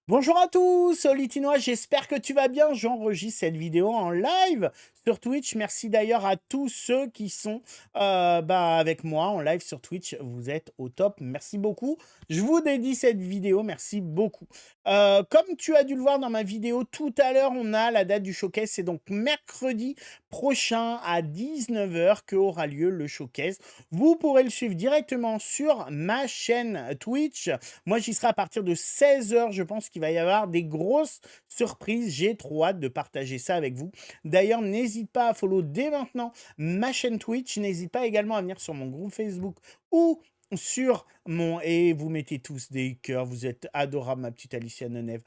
Bonjour à tous, Litinois, j'espère que tu vas bien. J'enregistre cette vidéo en live sur Twitch. Merci d'ailleurs à tous ceux qui sont avec moi en live sur Twitch. Vous êtes au top. Merci beaucoup. Je vous dédie cette vidéo. Merci beaucoup. Comme tu as dû le voir dans ma vidéo tout à l'heure, on a la date du showcase. C'est donc mercredi prochain à 19 h que aura lieu le showcase. Vous pourrez le suivre directement sur ma chaîne Twitch. Moi, j'y serai à partir de 16 h. Je pense qu'il va y avoir des grosses surprises. J'ai trop hâte de partager ça avec vous. D'ailleurs, n'hésite pas à follow dès maintenant ma chaîne Twitch. N'hésite pas également à venir sur mon groupe Facebook ou sur mon... Et vous mettez tous des cœurs, vous êtes adorables, ma petite Alicia Nenève.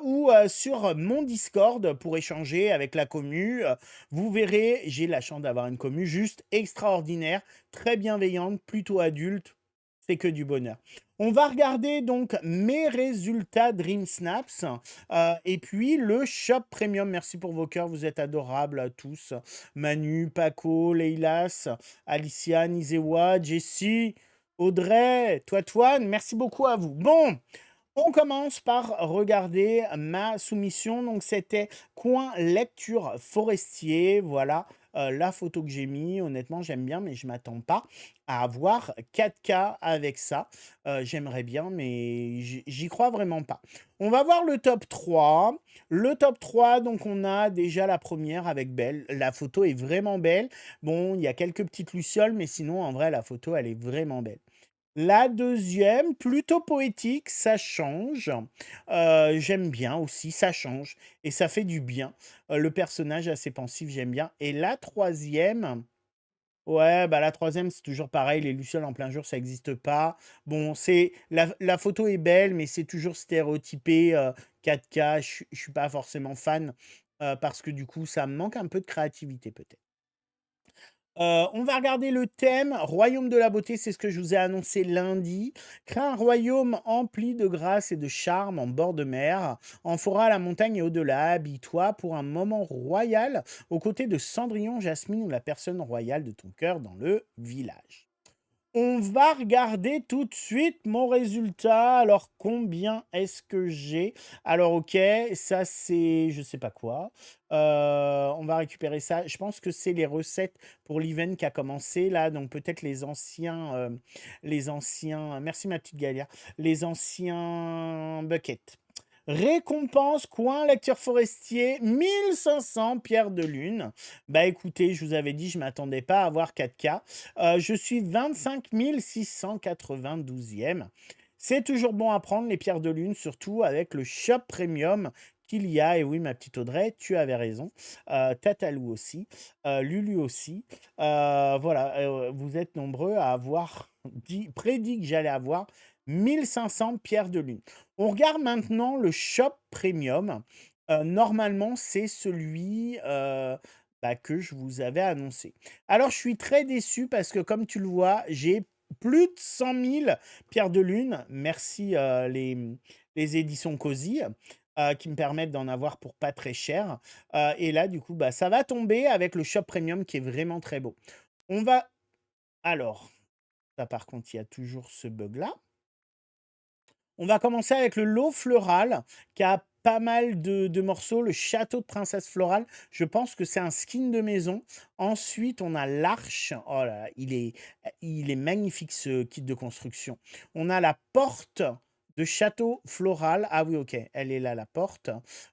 Ou sur mon Discord pour échanger avec la commu. Vous verrez, j'ai la chance d'avoir une commu juste extraordinaire, très bienveillante, plutôt adulte. C'est que du bonheur. On va regarder donc mes résultats Dream Snaps et puis le Shop Premium. Merci pour vos cœurs, vous êtes adorables tous. Manu, Paco, Leilas, Alicia, Nizewa, Jessie, Audrey, Toine, merci beaucoup à vous. Bon, on commence par regarder ma soumission. Donc, c'était coin lecture forestier. Voilà la photo que j'ai mis. Honnêtement, j'aime bien, mais je ne m'attends pas à avoir 4K avec ça. J'aimerais bien, mais j'y crois vraiment pas. On va voir le top 3. Le top 3, donc on a déjà la première avec Belle. La photo est vraiment belle. Bon, il y a quelques petites lucioles, mais sinon, en vrai, la photo, elle est vraiment belle. La deuxième, plutôt poétique, ça change. J'aime bien aussi, ça change et ça fait du bien. Le personnage assez pensif, j'aime bien. Et la troisième, ouais, bah la troisième, c'est toujours pareil, les lucioles en plein jour, ça n'existe pas. Bon, c'est la photo est belle, mais c'est toujours stéréotypé 4K. Je suis pas forcément fan parce que du coup, ça me manque un peu de créativité peut-être. On va regarder le thème royaume de la beauté, c'est ce que je vous ai annoncé lundi. Crée un royaume empli de grâce et de charme en bord de mer, en forêt à la montagne et au-delà. Habille-toi pour un moment royal aux côtés de Cendrillon, Jasmine ou la personne royale de ton cœur dans le village. On va regarder tout de suite mon résultat. Alors, combien est-ce que j'ai? Alors, ok, ça c'est je sais pas quoi. On va récupérer ça. Je pense que c'est les recettes pour l'event qui a commencé là. Donc, peut-être les anciens... Merci ma petite Galia. Les anciens buckets. Récompense coin lecture forestier 1500 pierres de lune. Bah écoutez, je vous avais dit, je m'attendais pas à avoir 4K. Je suis 25 692e. C'est toujours bon à prendre les pierres de lune, surtout avec le shop premium qu'il y a. Et oui, ma petite Audrey, tu avais raison. Tatalou aussi. Lulu aussi. Voilà, vous êtes nombreux à avoir prédit que j'allais avoir 1500 pierres de lune. On regarde maintenant le shop premium. Normalement, c'est celui que je vous avais annoncé. Alors, je suis très déçu parce que, comme tu le vois, j'ai plus de 100 000 pierres de lune. Merci les éditions Cozy qui me permettent d'en avoir pour pas très cher. Et là, du coup, ça va tomber avec le shop premium qui est vraiment très beau. On va... Alors, ça par contre, il y a toujours ce bug-là. On va commencer avec le lot floral qui a pas mal de morceaux. Le château de princesse florale, je pense que c'est un skin de maison. Ensuite, on a l'arche. Oh là là, il est magnifique ce kit de construction. On a la porte de château floral. Ah oui, ok, elle est là, la porte.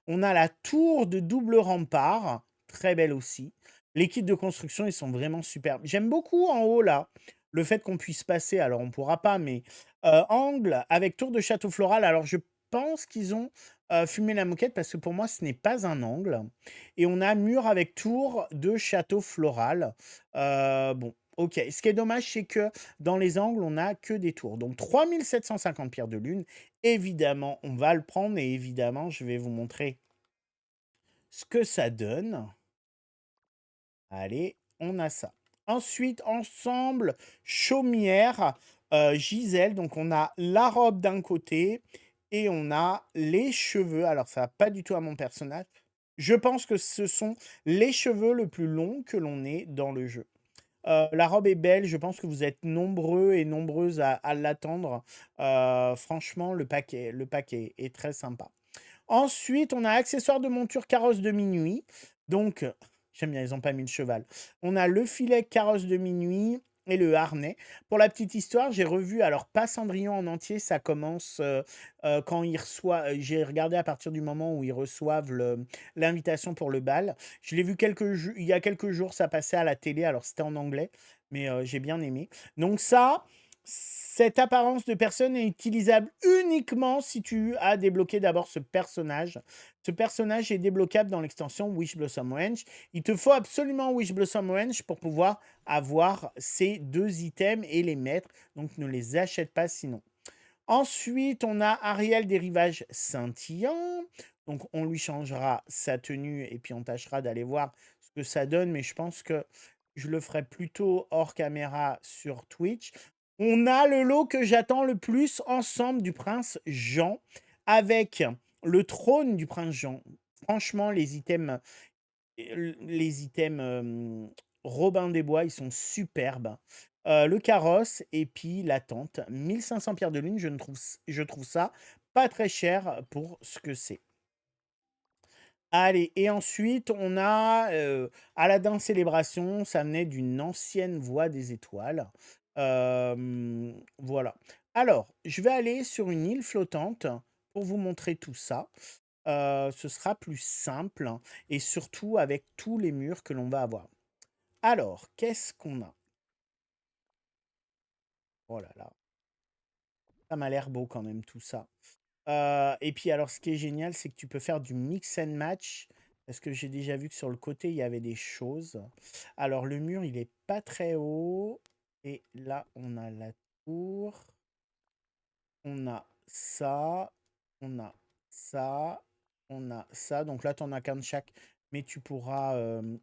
On a la tour de double rempart. Très belle aussi. Les kits de construction, ils sont vraiment superbes. J'aime beaucoup en haut là, le fait qu'on puisse passer. Alors, on ne pourra pas, mais angle avec tour de château floral. Alors, je pense qu'ils ont fumé la moquette parce que pour moi, ce n'est pas un angle. Et on a mur avec tour de château floral. Bon, ok. Ce qui est dommage, c'est que dans les angles, on n'a que des tours. Donc, 3750 pierres de lune. Évidemment, on va le prendre et évidemment, je vais vous montrer ce que ça donne. Allez, on a ça. Ensuite, ensemble, chaumière, Gisèle. Donc, on a la robe d'un côté et on a les cheveux. Alors, ça va pas du tout à mon personnage. Je pense que ce sont les cheveux le plus longs que l'on ait dans le jeu. La robe est belle, je pense que vous êtes nombreux et nombreuses à l'attendre. Franchement, le pack est très sympa. Ensuite, on a accessoires de monture carrosse de minuit. Donc, j'aime bien, ils n'ont pas mis le cheval. On a le filet carrosse de minuit et le harnais. Pour la petite histoire, j'ai revu, alors pas Cendrillon en entier, ça commence quand ils reçoivent, j'ai regardé à partir du moment où ils reçoivent l'invitation pour le bal. Je l'ai vu il y a quelques jours, ça passait à la télé, alors c'était en anglais, mais j'ai bien aimé. Donc ça, cette apparence de personne est utilisable uniquement si tu as débloqué d'abord ce personnage. Ce personnage est débloquable dans l'extension Wish Blossom Range. Il te faut absolument Wish Blossom Range pour pouvoir avoir ces deux items et les mettre. Donc ne les achète pas sinon. Ensuite, on a Ariel des rivages scintillants. Donc on lui changera sa tenue et puis on tâchera d'aller voir ce que ça donne. Mais je pense que je le ferai plutôt hors caméra sur Twitch. On a le lot que j'attends le plus ensemble du prince Jean avec le trône du prince Jean. Franchement, les items Robin des Bois, ils sont superbes. Le carrosse et puis la tente. 1500 pierres de lune, je trouve ça pas très cher pour ce que c'est. Allez, et ensuite, on a Aladdin Célébration, ça venait d'une ancienne voie des étoiles. Voilà. Alors, je vais aller sur une île flottante pour vous montrer tout ça. Ce sera plus simple et surtout avec tous les murs que l'on va avoir. Alors, qu'est-ce qu'on a? Oh là là, ça m'a l'air beau quand même tout ça. Et puis alors, ce qui est génial, c'est que tu peux faire du mix and match. Parce que j'ai déjà vu que sur le côté, il y avait des choses. Alors, le mur, il est pas très haut. Et là, on a la tour. On a ça. On a ça. On a ça. Donc là, tu en as qu'un de chaque. Mais tu pourras...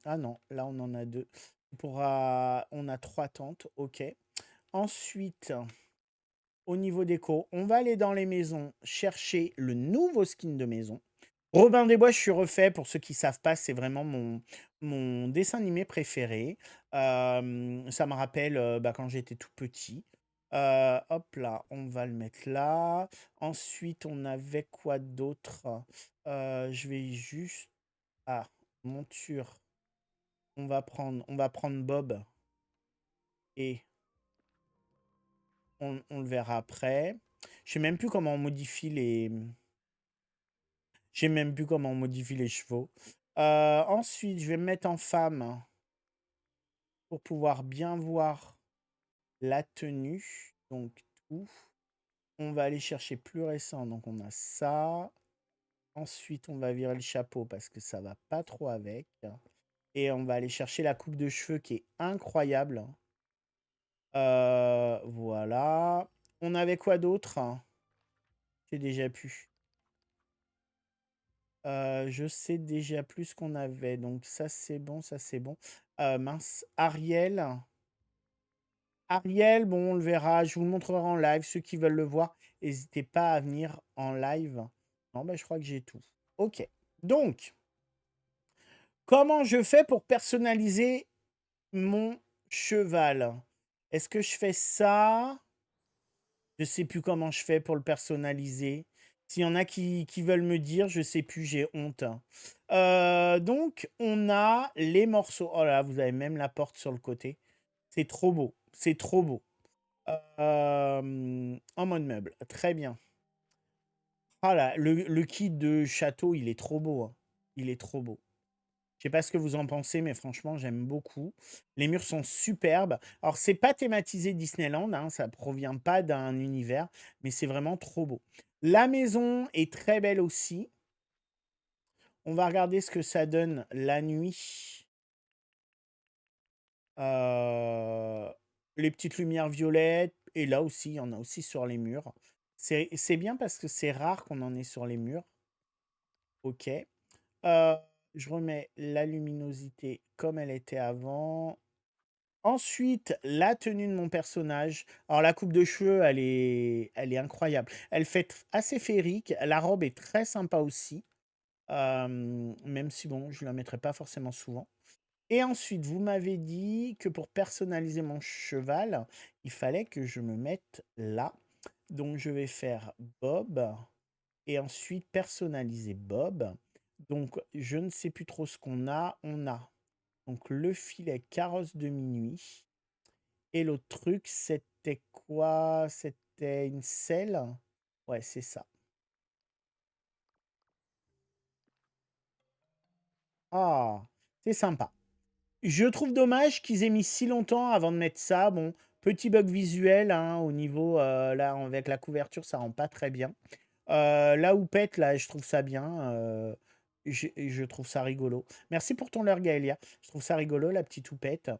Ah non, là, on en a deux. Tu pourras... On a trois tentes. OK. Ensuite, au niveau déco, on va aller dans les maisons chercher le nouveau skin de maison. Robin des Bois, je suis refait. Pour ceux qui ne savent pas, c'est vraiment mon dessin animé préféré. Ça me rappelle quand j'étais tout petit. Hop là, on va le mettre là. Ensuite, on avait quoi d'autre? Je vais juste... Ah, monture. On va prendre Bob et on le verra après. Je sais même plus comment on modifie les... Je sais même plus comment on modifie les chevaux. Ensuite, je vais me mettre en femme pour pouvoir bien voir la tenue. Donc, tout. On va aller chercher plus récent. Donc, on a ça. Ensuite, on va virer le chapeau parce que ça va pas trop avec. Et on va aller chercher la coupe de cheveux qui est incroyable. Voilà. On avait quoi d'autre? J'ai déjà pu. Je sais déjà plus ce qu'on avait. Donc ça, c'est bon, ça, c'est bon. Mince, Ariel. Ariel, bon, on le verra. Je vous le montrerai en live. Ceux qui veulent le voir, n'hésitez pas à venir en live. Non, bah, je crois que j'ai tout. OK. Donc, comment je fais pour personnaliser mon cheval? Est-ce que je fais ça? Je sais plus comment je fais pour le personnaliser. S'il y en a qui veulent me dire, je sais plus, j'ai honte. Donc, on a les morceaux. Oh là, vous avez même la porte sur le côté. C'est trop beau. C'est trop beau. En mode meuble. Très bien. Ah là, le kit de château, il est trop beau, hein. Il est trop beau. Je sais pas ce que vous en pensez, mais franchement, j'aime beaucoup. Les murs sont superbes. Alors, c'est pas thématisé Disneyland, hein, ça provient pas d'un univers, mais c'est vraiment trop beau. La maison est très belle aussi. On va regarder ce que ça donne la nuit. Euh, les petites lumières violettes. Et là aussi, il y en a aussi sur les murs. C'est bien parce que c'est rare qu'on en ait sur les murs. OK. Euh, je remets la luminosité comme elle était avant. Ensuite, la tenue de mon personnage. Alors, la coupe de cheveux, elle est incroyable. Elle fait assez féerique. La robe est très sympa aussi. Même si, bon, je ne la mettrai pas forcément souvent. Et ensuite, vous m'avez dit que pour personnaliser mon cheval, il fallait que je me mette là. Donc, je vais faire Bob et ensuite personnaliser Bob. Donc, je ne sais plus trop ce qu'on a. On a donc le filet carrosse de minuit. Et l'autre truc, c'était quoi? C'était une selle? Ouais, c'est ça. Ah, c'est sympa. Je trouve dommage qu'ils aient mis si longtemps avant de mettre ça. Bon, petit bug visuel hein, au niveau, là, avec la couverture, ça rend pas très bien. La houppette, là, je trouve ça bien. Je trouve ça rigolo. Merci pour ton leurre, Gaëlia. Je trouve ça rigolo, la petite houppette.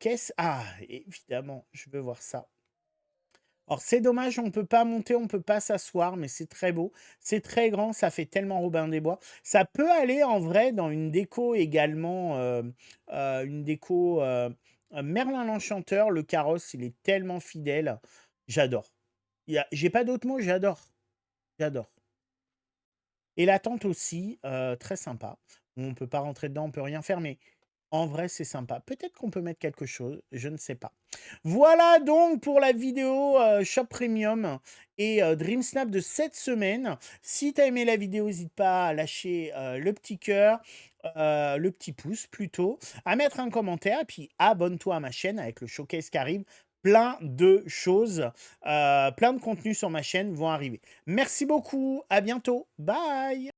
Qu'est-ce... Ah, évidemment, je veux voir ça. Alors, c'est dommage, on ne peut pas monter, on ne peut pas s'asseoir, mais c'est très beau. C'est très grand, ça fait tellement Robin des Bois. Ça peut aller en vrai dans une déco également, une déco Merlin l'Enchanteur. Le carrosse, il est tellement fidèle. J'adore. J'ai pas d'autres mots, j'adore. J'adore. Et la tente aussi, très sympa. On ne peut pas rentrer dedans, on ne peut rien faire, mais en vrai, c'est sympa. Peut-être qu'on peut mettre quelque chose, je ne sais pas. Voilà donc pour la vidéo Shop Premium et Dream Snap de cette semaine. Si tu as aimé la vidéo, n'hésite pas à lâcher le petit cœur, le petit pouce plutôt, à mettre un commentaire, et puis abonne-toi à ma chaîne avec le showcase qui arrive. Plein de choses, plein de contenus sur ma chaîne vont arriver. Merci beaucoup, à bientôt, bye!